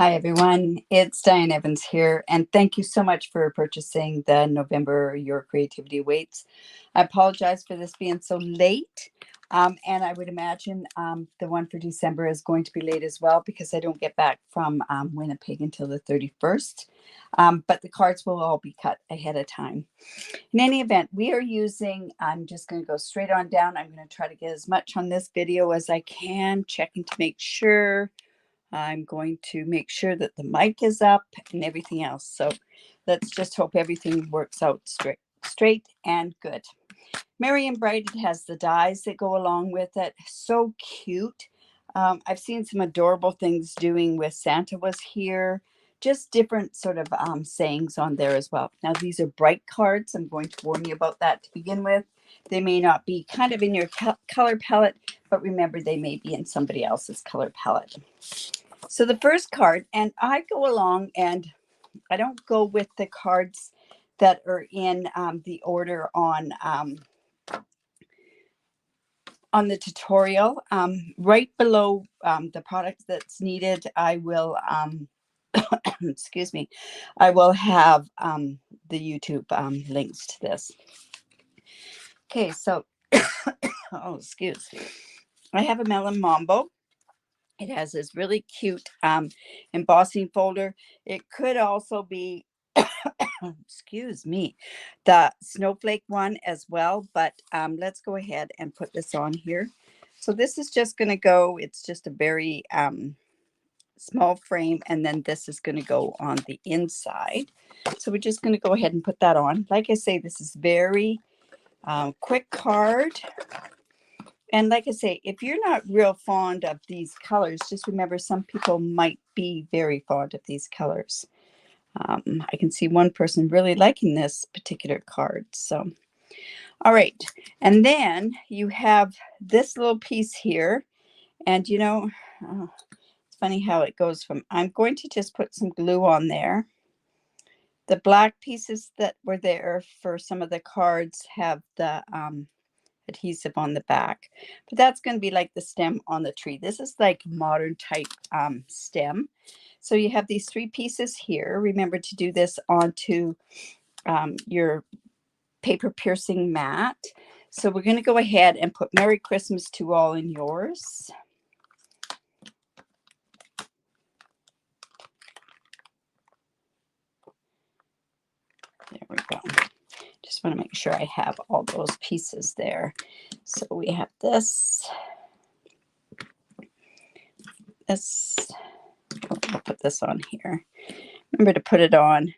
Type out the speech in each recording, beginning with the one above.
Hi, everyone. It's Diane Evans here, and thank you so much for purchasing the November Your Creativity Waits. I apologize for this being so late, and I would imagine the one for December is going to be late as well because I don't get back from Winnipeg until the 31st. But the cards will all be cut ahead of time. In any event, we are using, I'm just going to go straight on down. I'm going to try to get as much on this video as I can, checking to make sure. I'm going to make sure that the mic is up and everything else. So let's just hope everything works out straight and good. Merry and Bright, it has the dies that go along with it. So cute. I've seen some adorable things doing with Santa was here. Just different sort of sayings on there as well. Now, these are bright cards. I'm going to warn you about that to begin with. They may not be kind of in your color palette, but remember, they may be in somebody else's color palette. So the first card, and I go along and I don't go with the cards that are in the order on the tutorial. Right below the product that's needed, I will, excuse me, I will have the YouTube links to this. Okay, so, oh, excuse me. I have a Melon Mambo. It has this really cute embossing folder. It could also be, excuse me, the snowflake one as well. But let's go ahead and put this on here. So this is just going to go, it's just a very small frame. And then this is going to go on the inside. So we're just going to go ahead and put that on. Like I say, this is very quick card. And like I say, if you're not real fond of these colors, just remember some people might be very fond of these colors. I can see one person really liking this particular card. So, all right. And then you have this little piece here. And, you know, it's funny how it goes from, I'm going to just put some glue on there. The black pieces that were there for some of the cards have the adhesive on the back, but that's going to be like the stem on the tree. This is like modern type stem. So you have these three pieces here. Remember to do this onto your paper piercing mat. So we're going to go ahead and put Merry Christmas to all in yours. There we go. Just want to make sure I have all those pieces there. So we have this. I'll put this on here. Remember to put it on,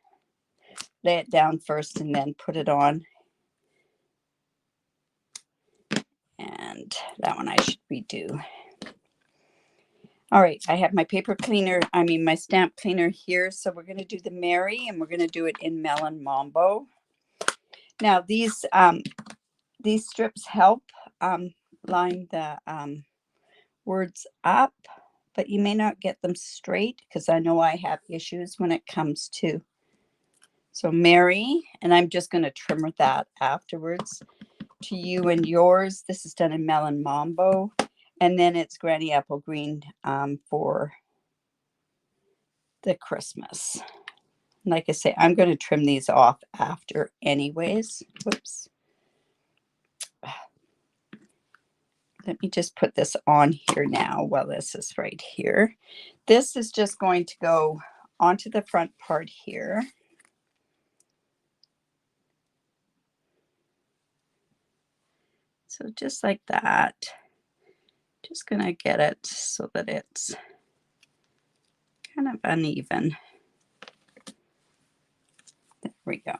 lay it down first, and then put it on. And that one I should redo. All right, I have my paper cleaner, my stamp cleaner here. So we're going to do the Merry, and we're going to do it in Melon Mambo. Now these strips help line the words up, but you may not get them straight because I know I have issues when it comes to. So Merry, and I'm just going to trim that afterwards. To you and yours, this is done in Melon Mambo, and then it's Granny Apple Green for the Christmas. Like I say, I'm going to trim these off after anyways. Whoops. Let me just put this on here now while this is right here. This is just going to go onto the front part here. So just like that. Just going to get it so that it's kind of uneven. There we go.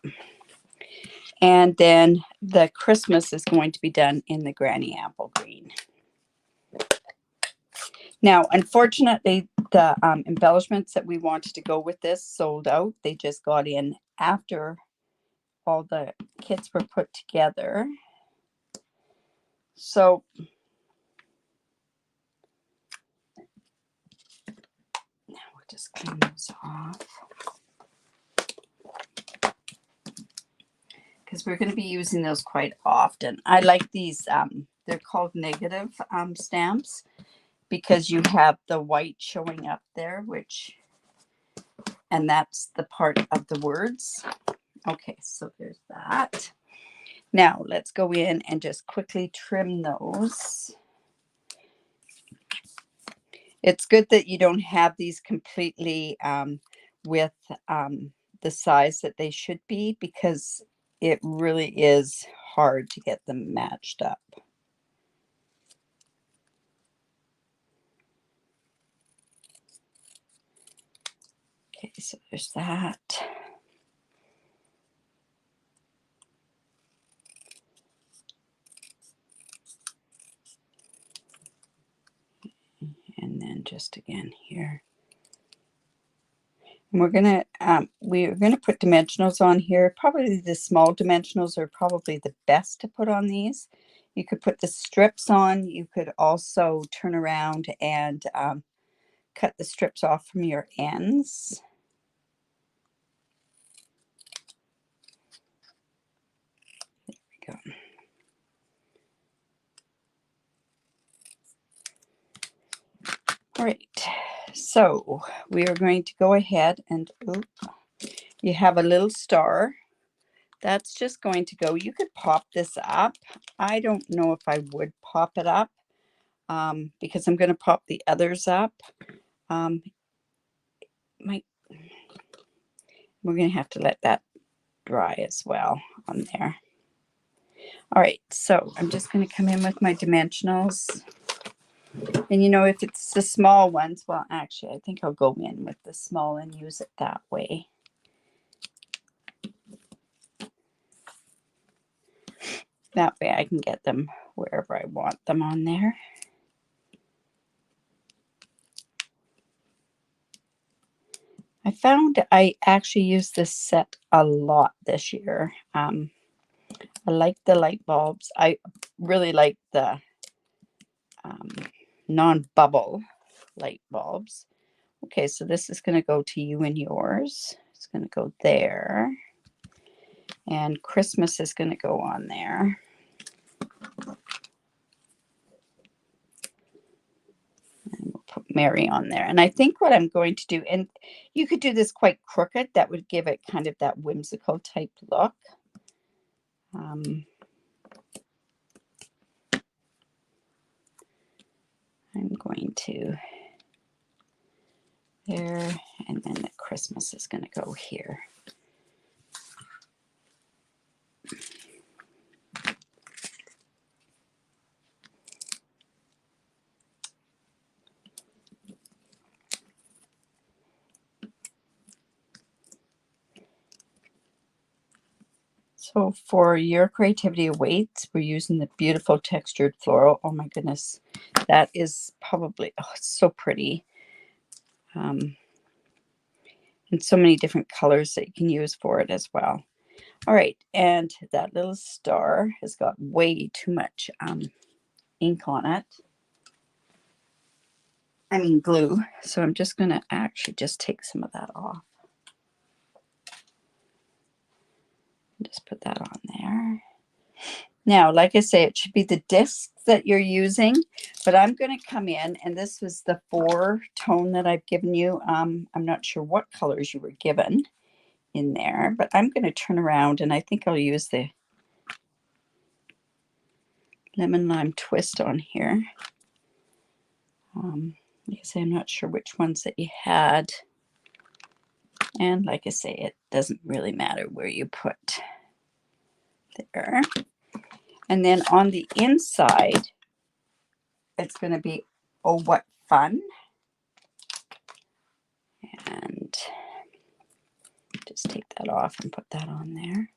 And then the Christmas is going to be done in the Granny Apple Green. Now, unfortunately, the embellishments that we wanted to go with this sold out. They just got in after all the kits were put together. So now we'll just clean those off, because we're going to be using those quite often. I like these, they're called negative stamps, because you have the white showing up there, which And that's the part of the words. Okay, so there's that. Now let's go in and just quickly trim those. It's good that you don't have these completely with the size that they should be, because it really is hard to get them matched up. Okay, so there's that. And then just again here. And we're gonna put dimensionals on here. Probably the small dimensionals are probably the best to put on these. You could put the strips on. You could also turn around and cut the strips off from your ends. There we go. All right, so we are going to go ahead and you have a little star. That's just going to go. You could pop this up. I don't know if I would pop it up because I'm going to pop the others up. We're going to have to let that dry as well on there. All right, so I'm just going to come in with my dimensionals. And if it's the small ones, well, actually, I think I'll go in with the small and use it that way. That way I can get them wherever I want them on there. I found I actually use this set a lot this year. I like the light bulbs. I really like the non-bubble light bulbs. Okay, so this is going to go to you and yours. It's going to go there. And Christmas is going to go on there. And we'll put Mary on there. And I think what I'm going to do, and you could do this quite crooked, that would give it kind of that whimsical type look. I'm going to there, and then the Christmas is going to go here. So for your creativity awaits, we're using the beautiful textured floral. Oh my goodness, that is probably, oh, it's so pretty. And so many different colors that you can use for it as well. All right, and that little star has got way too much ink on it. I mean glue. So I'm just going to actually just take some of that off. Just put that on there. Now, like I say, it should be the disc that you're using, but I'm going to come in, and this was the 4 tone that I've given you. I'm not sure what colors you were given in there, but I'm going to turn around, and I think I'll use the lemon lime twist on here. Like I say, I'm not sure which ones that you had. And like I say, it doesn't really matter where you put there. And then on the inside, it's going to be, oh, what fun. And just take that off and put that on there.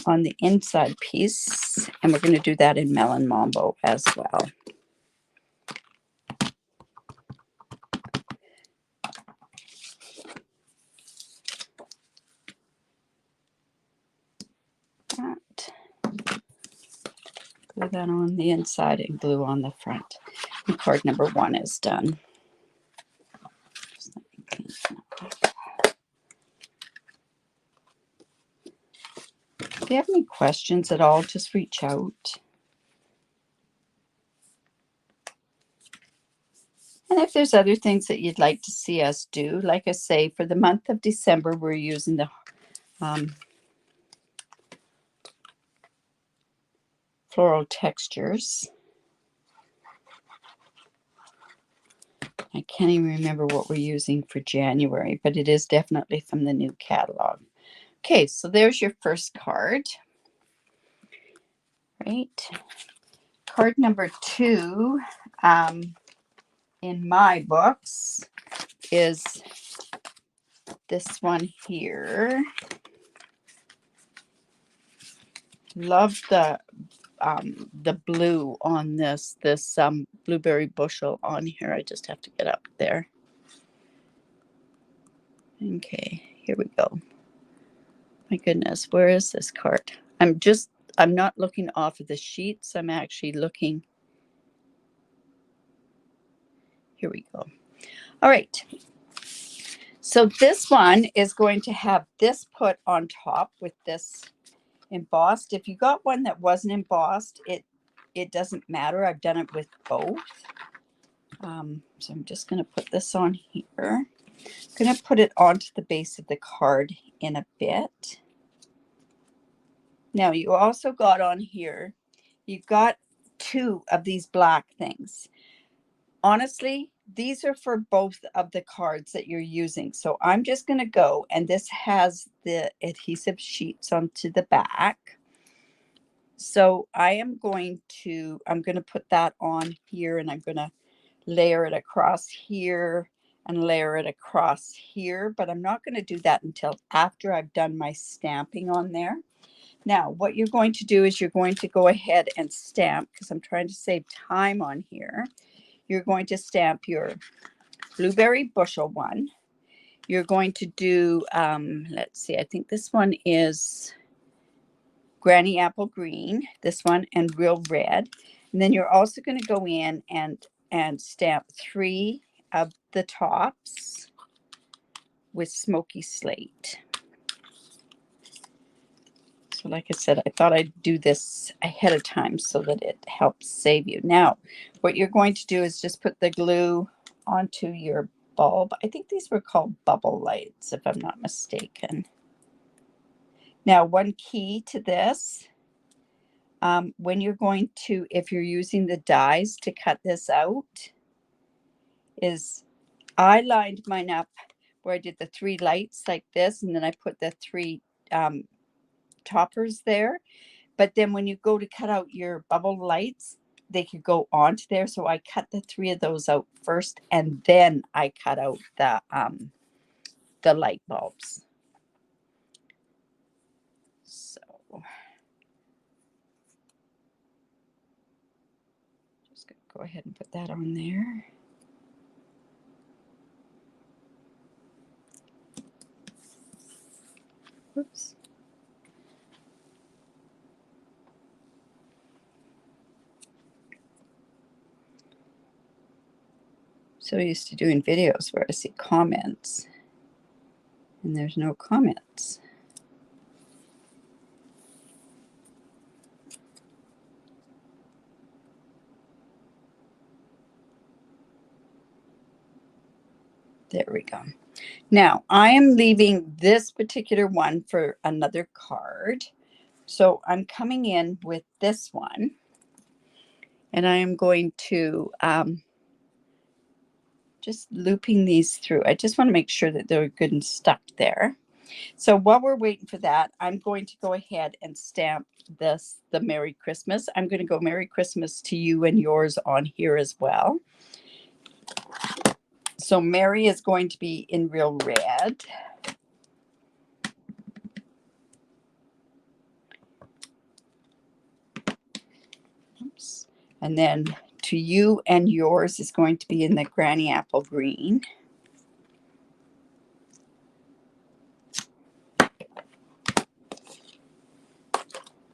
On the inside piece, and we're going to do that in Melon Mambo as well. Glue that on the inside and glue on the front. And card number 1 is done. If you have any questions at all, just reach out. And if there's other things that you'd like to see us do, like I say, for the month of December, we're using the floral textures. I can't even remember what we're using for January, but it is definitely from the new catalog. Okay, so there's your first card. Right. Card number 2 in my books is this one here. Love the blue on this blueberry bushel on here. I just have to get up there. Okay, here we go. My goodness, where is this card? I'm not looking off of the sheets. I'm actually looking. Here we go. All right. So this one is going to have this put on top with this embossed. If you got one that wasn't embossed, it doesn't matter. I've done it with both. So I'm just going to put this on here. I'm going to put it onto the base of the card in a bit. Now you also got on here, you've got 2 of these black things. Honestly, these are for both of the cards that you're using. So I'm just going to go, and this has the adhesive sheets onto the back. So I'm going to put that on here, and I'm going to layer it across here and layer it across here, but I'm not going to do that until after I've done my stamping on there. Now, what you're going to do is you're going to go ahead and stamp, because I'm trying to save time on here. You're going to stamp your blueberry bushel one. You're going to do, let's see, I think this one is Granny Apple Green, this one, and Real Red. And then you're also going to go in and stamp 3 of the tops with Smoky Slate. So like I said, I thought I'd do this ahead of time so that it helps save you. Now, what you're going to do is just put the glue onto your bulb. I think these were called bubble lights, if I'm not mistaken. Now, one key to this, when you're going to, if you're using the dies to cut this out, is I lined mine up where I did the 3 lights like this, and then I put the 3 toppers there. But then when you go to cut out your bubble lights, they could go onto there. So I cut the 3 of those out first, and then I cut out the light bulbs. So just going to go ahead and put that on there. Oops. So used to doing videos where I see comments, and there's no comments. There we go. Now I am leaving this particular one for another card. So I'm coming in with this one, and I am going to just looping these through. I just want to make sure that they're good and stuck there. So while we're waiting for that, I'm going to go ahead and stamp this, the Merry Christmas. I'm going to go Merry Christmas to you and yours on here as well. So Merry is going to be in Real Red. Oops. And then to you and yours is going to be in the Granny Apple Green.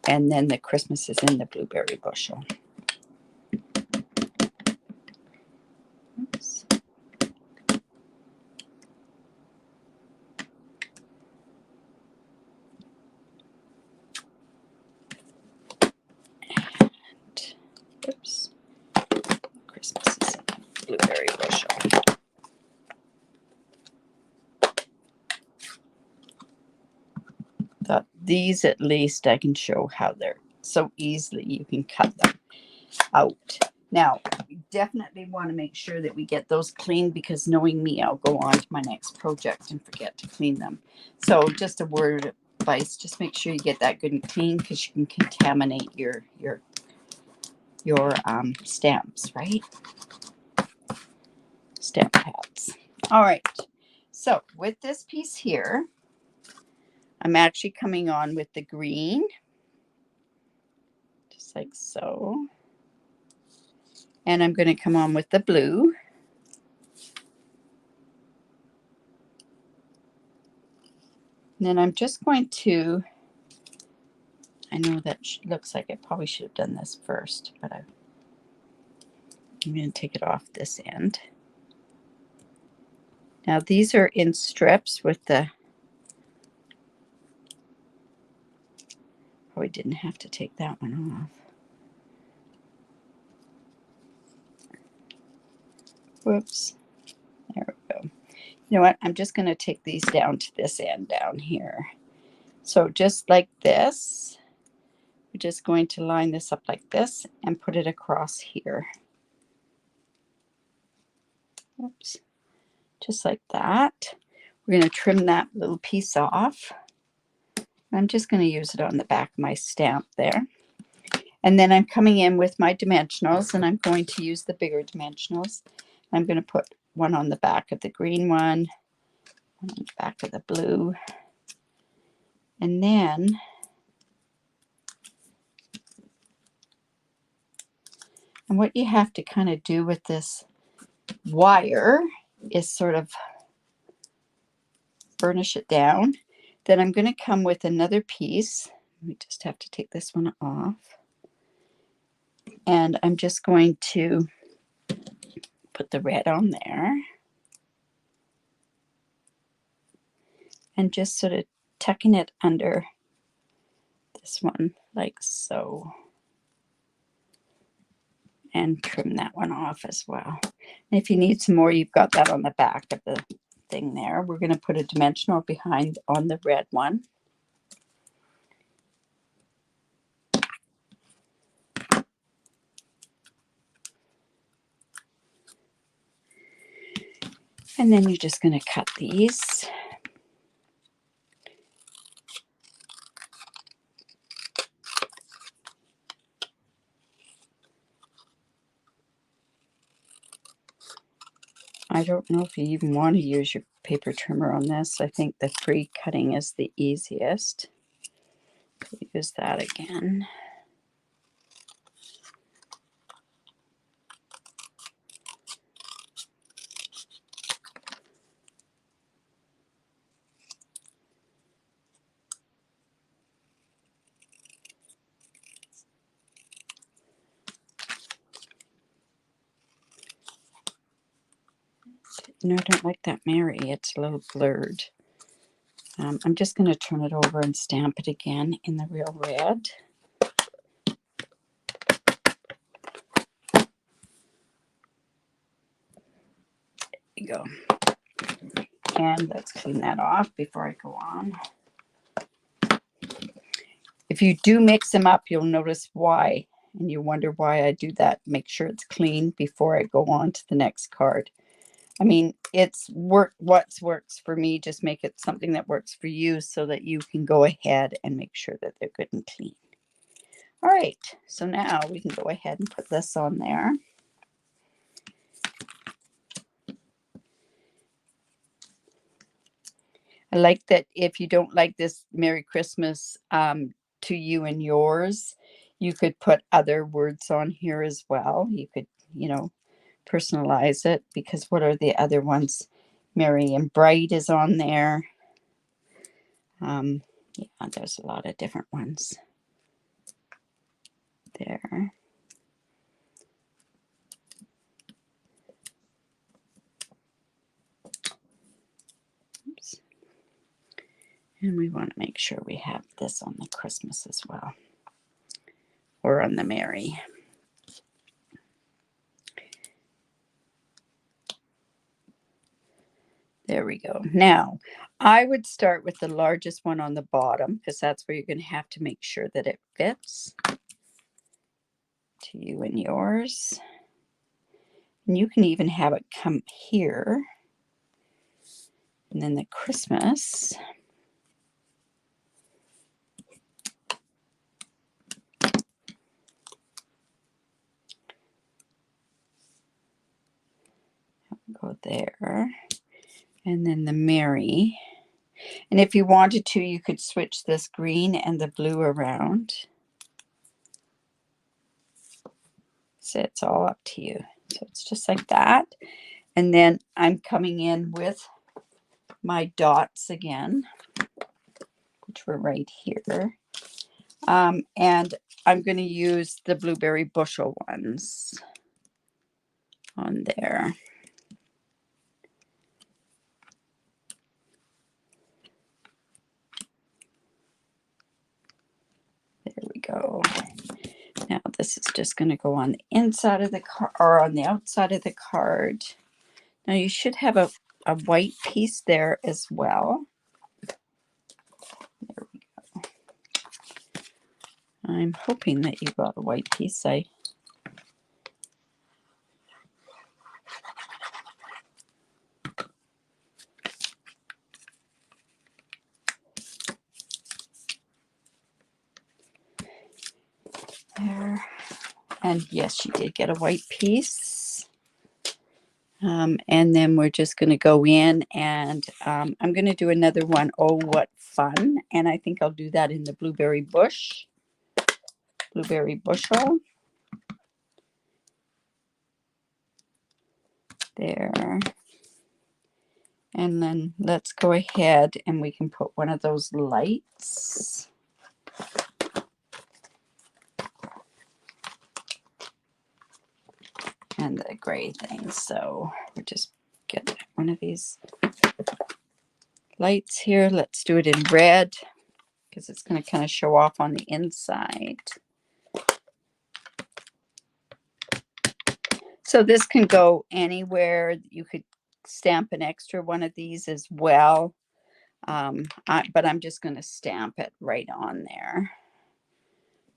And then the Christmas is in the Blueberry Bushel. Oops. And, oops. Christmas is in the Blueberry Bushel. these at least I can show how they're so easily you can cut them out. Now, we definitely want to make sure that we get those clean, because knowing me, I'll go on to my next project and forget to clean them. So just a word of advice, just make sure you get that good and clean, because you can contaminate your stamps, right? Stamp pads. All right. So with this piece here, I'm actually coming on with the green, just like so. And I'm going to come on with the blue. And then I'm just going to, I know that looks like I probably should have done this first, but I'm going to take it off this end. Now these are in strips with the, probably didn't have to take that one off. Whoops. There we go. You know what? I'm just going to take these down to this end down here. So just like this, we're just going to line this up like this and put it across here. Oops. Just like that. We're going to trim that little piece off. I'm just going to use it on the back of my stamp there. And then I'm coming in with my dimensionals, and I'm going to use the bigger dimensionals. I'm going to put one on the back of the green one on the back of the blue. And then what you have to kind of do with this wire is sort of burnish it down. Then I'm going to come with another piece. We just have to take this one off. And I'm just going to put the red on there. And just sort of tucking it under this one like so. And trim that one off as well. And if you need some more, you've got that on the back of the thing there. We're going to put a dimensional behind on the red one. And then you're just going to cut these. I don't know if you even want to use your paper trimmer on this. I think the free cutting is the easiest. Use that again. No, I don't like that Mary. It's a little blurred. I'm just going to turn it over and stamp it again in the real red. There you go. And let's clean that off before I go on. If you do mix them up, you'll notice why. And you wonder why I do that. Make sure it's clean before I go on to the next card. I mean, it's what works for me. Just make it something that works for you so that you can go ahead and make sure that they're good and clean. All right, so now we can go ahead and put this on there. I like that if you don't like this Merry Christmas to you and yours, you could put other words on here as well. You could, you know, personalize it, because what are the other ones? Merry and Bright is on there. Yeah, there's a lot of different ones there. Oops. And we want to make sure we have this on the Christmas as well, or on the Merry. There we go. Now, I would start with the largest one on the bottom because that's where you're going to have to make sure that it fits to you and yours. And you can even have it come here. And then the Christmas. Go there. And then the Mary. And if you wanted to, you could switch this green and the blue around. So it's all up to you. So it's just like that. And then I'm coming in with my dots again, which were right here. And I'm going to use the blueberry bushel ones on there. There we go. Now this is just going to go on the inside of the card or on the outside of the card. Now you should have a white piece there as well. There we go. I'm hoping that you got a white piece. There. And yes, you did get a white piece. And then we're just going to go in and I'm going to do another one. Oh, what fun. And I think I'll do that in the blueberry bushel. There. And then let's go ahead and we can put one of those lights. And the gray thing. So we'll just get one of these lights here. Let's do it in red because it's going to kind of show off on the inside. So this can go anywhere. You could stamp an extra one of these as well. But I'm just going to stamp it right on there.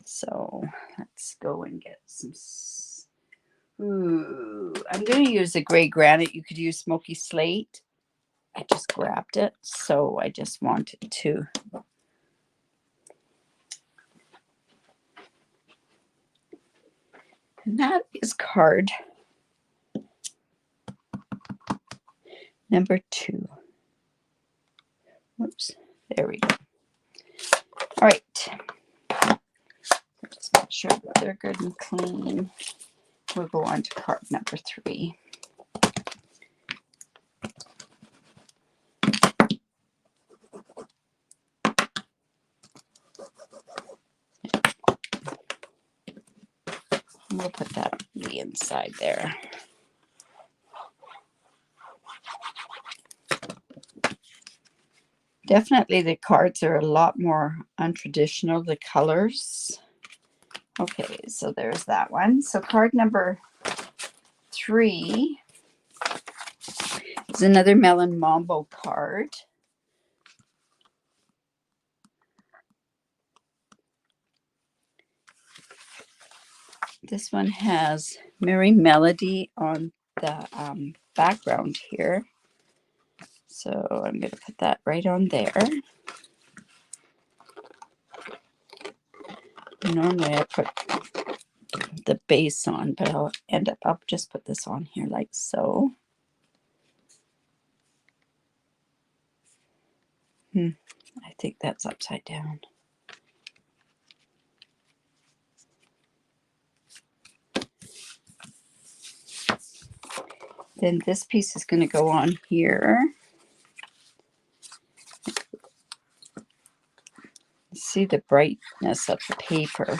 So let's go and get some. Ooh, I'm going to use a gray granite. You could use smoky slate. I just grabbed it, so I just wanted to. And that is card number 2. Whoops, there we go. All right. Just make sure that they're good and clean. We'll go on to card number 3. We'll put that on the inside there. Definitely the cards are a lot more untraditional, the colors. Okay, so there's that one. So card number 3 is another Melon Mambo card. This one has Merry Melody on the background here. So I'm going to put that right on there. Normally I put the base on, but I'll just put this on here like so. I think that's upside down. Then this piece is going to go on here. See the brightness of the paper.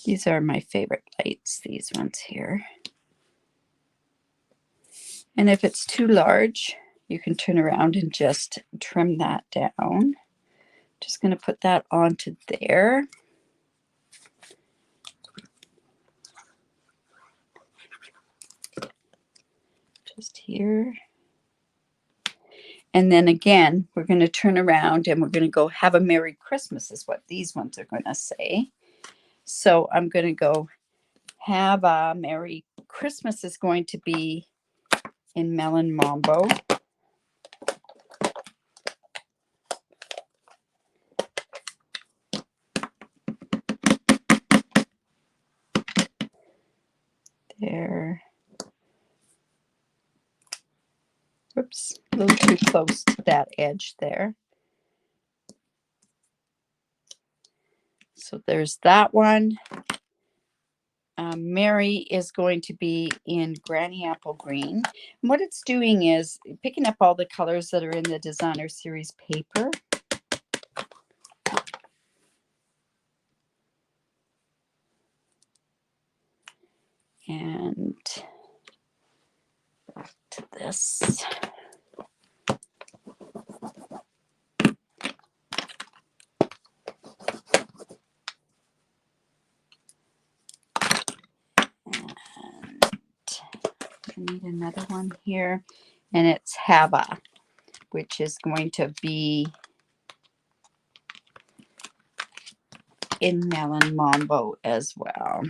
These are my favorite lights, these ones here. And if it's too large, you can turn around and just trim that down. Just going to put that onto there. here. And then again, we're going to turn around and we're going to go have a Merry Christmas is what these ones are going to say. So I'm going to go have a Merry Christmas is going to be in Melon Mambo. There. Oops, a little too close to that edge there. So there's that one. Mary is going to be in Granny Apple Green. And what it's doing is picking up all the colors that are in the Designer Series paper. And back to this. I need another one here, and it's Hava, which is going to be in Melon Mambo as well.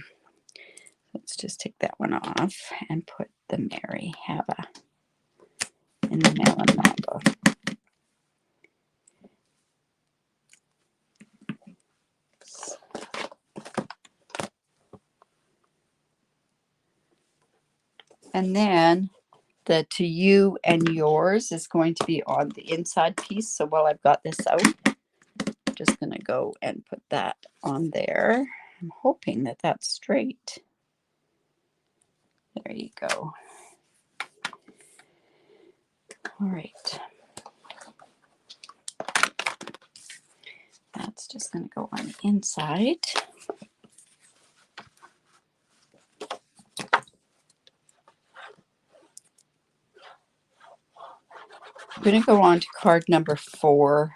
Let's just take that one off and put the Mary Hava in the Melon Mambo. And then the To You and Yours is going to be on the inside piece. So while I've got this out, I'm just going to go and put that on there. I'm hoping that that's straight. There you go. All right. That's just going to go on the inside. I'm going to go on to card number 4,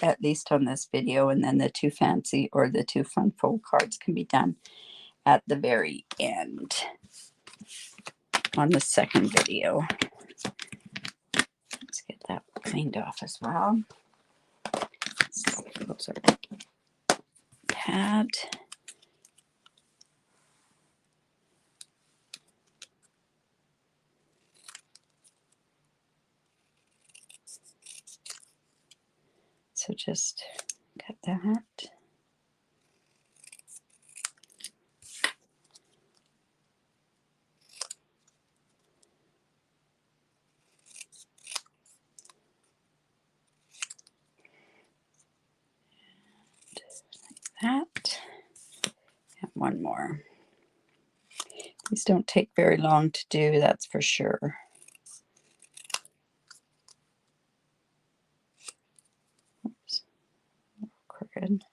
at least on this video, and then the 2 fancy or the 2 fun fold cards can be done at the very end on the second video. Let's get that cleaned off as well. Those are pad. So just cut that. That. And one more. These don't take very long to do, that's for sure. Oops. Crooked.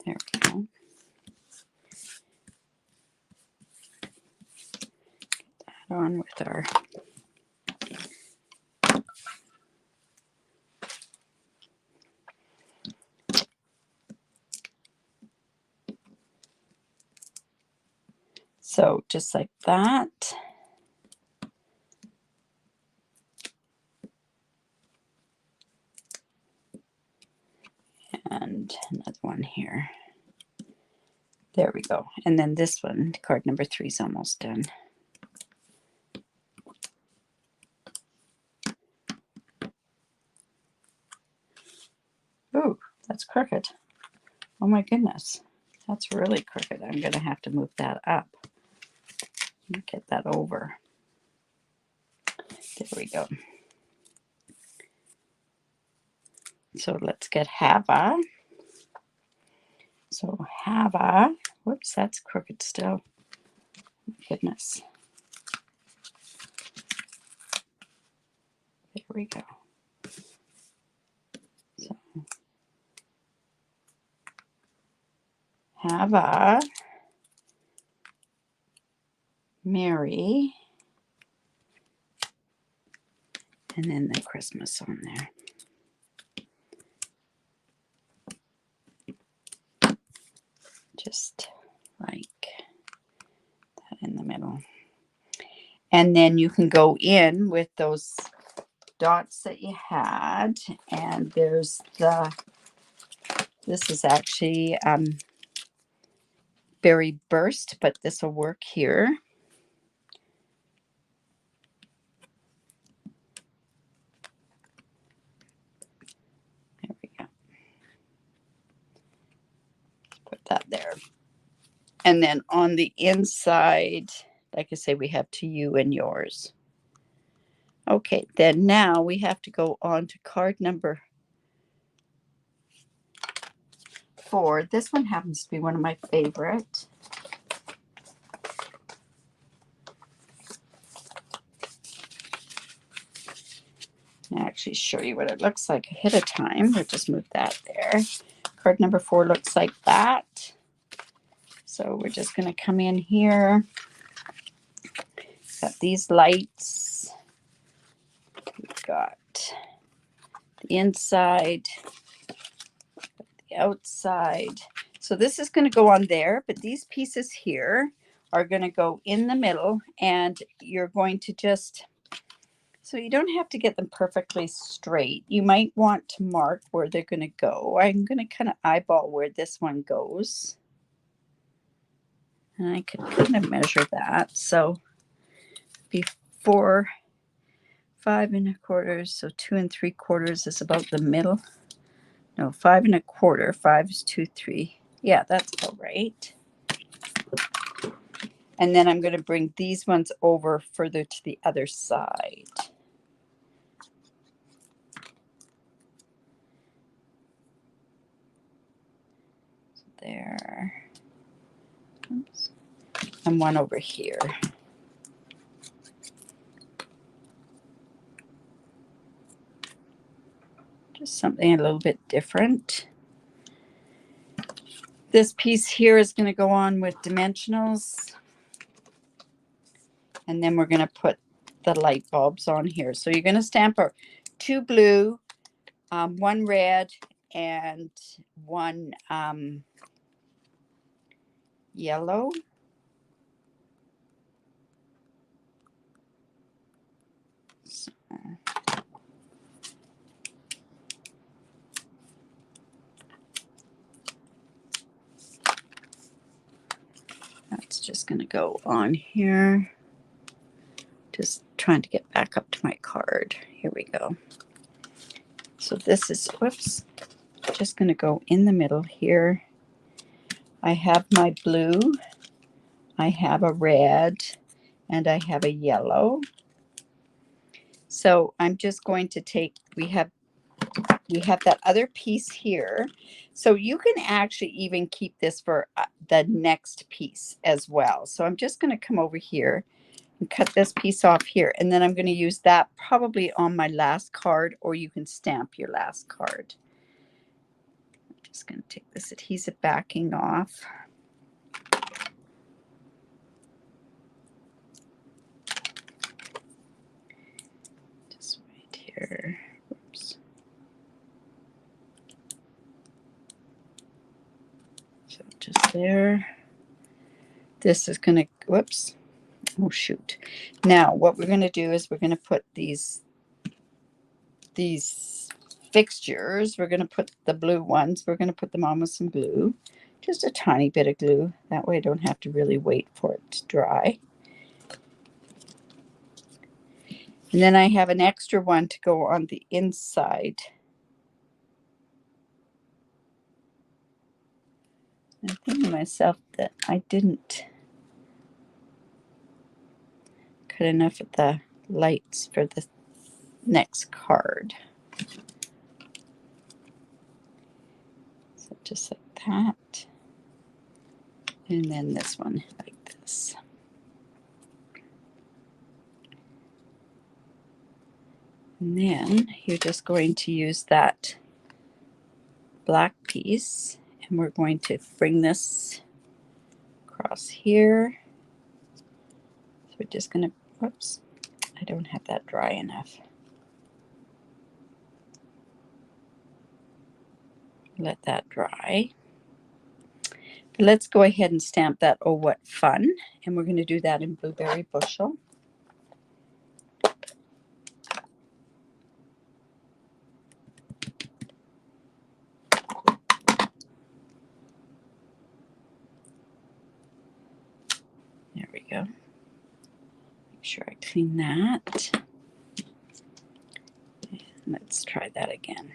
There we go. Get that on with our so just like that. And another one here. There we go. And then this one, card number 3 is almost done. Ooh, that's crooked. Oh my goodness. That's really crooked. I'm going to have to move that up. Get that over. There we go. So let's get Hava. So Hava, whoops, that's crooked still. Goodness. There we go. So Hava, Mary, and then the Christmas on there. Just like in the middle. And then you can go in with those dots that you had. And there's this is actually berry burst, but this will work here. There we go. Put that there. And then on the inside, like I say, we have to you and yours. Okay, then now we have to go on to card number 4. This one happens to be one of my favorite. I'll actually show you what it looks like ahead of time. We'll just move that there. Card number 4 looks like that. So we're just going to come in here. Got these lights. We've got the inside, the outside. So this is going to go on there, but these pieces here are going to go in the middle, and you're going to just, so you don't have to get them perfectly straight. You might want to mark where they're going to go. I'm going to kind of eyeball where this one goes. And I can kind of measure that. So before 5 1/4, so 2 3/4 is about the middle. No, 5 1/4. 5 is 2 3. Yeah, that's about right. And then I'm going to bring these ones over further to the other side. So there. Oops. And one over here. Just something a little bit different. This piece here is going to go on with dimensionals. And then we're going to put the light bulbs on here. So you're going to stamp 2 blue, 1 red, and 1 yellow. So that's just going to go on here. Just trying to get back up to my card. Here we go. So this is, whoops, just going to go in the middle here. I have my blue, I have a red, and I have a yellow. So I'm just going to take, we have that other piece here. So you can actually even keep this for the next piece as well. So I'm just going to come over here and cut this piece off here. And then I'm going to use that probably on my last card, or you can stamp your last card. I'm just going to take this adhesive backing off. Just right here. Oops. So just there. This is going to, whoops. Oh, shoot. Now, what we're going to do is we're going to put these fixtures, we're going to put the blue ones, we're going to put them on with some glue. Just a tiny bit of glue. That way I don't have to really wait for it to dry. And then I have an extra one to go on the inside. I'm thinking to myself that I didn't cut enough of the lights for the next card. So just like that. And then this one like this. And then you're just going to use that black piece, and we're going to bring this across here. So we're just going to, whoops, I don't have that dry enough. Let that dry. Let's go ahead and stamp that Oh What Fun, and we're going to do that in Blueberry Bushel. There we go. Make sure I clean that. And let's try that again.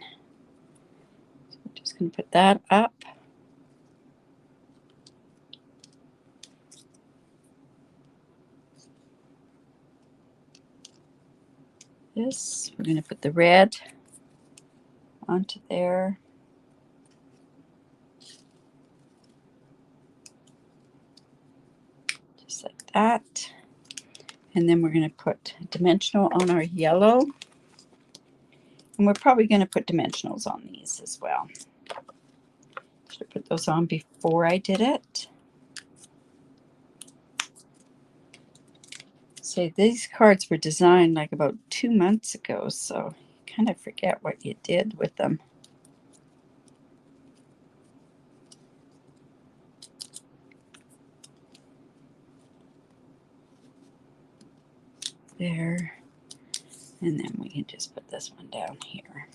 So I'm just going to put that up. This, we're going to put the red onto there. Just like that. And then we're going to put dimensional on our yellow. And we're probably going to put dimensionals on these as well. Should have put those on before I did it. So these cards were designed like about 2 months ago, so you kind of forget what you did with them. There. And then we can just put this one down here.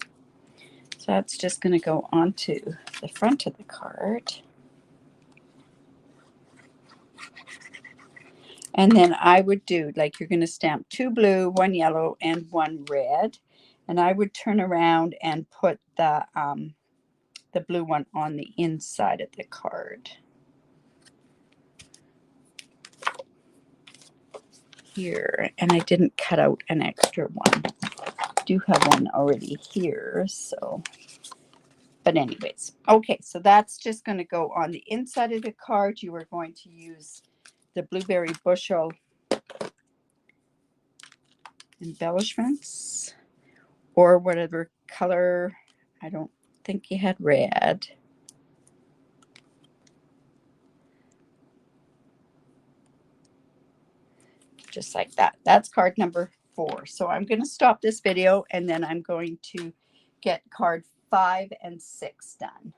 So that's just going to go onto the front of the card. And then I would do, like, you're going to stamp 2 blue, 1 yellow, and 1 red. And I would turn around and put the blue one on the inside of the card. Here. And I didn't cut out an extra one. I do have one already here, so. But anyways, okay, so that's just going to go on the inside of the card. You are going to use the Blueberry Bushel embellishments or whatever color. I don't think you had red. Just like that. That's card number 4. So I'm going to stop this video and then I'm going to get card 5 and 6 done.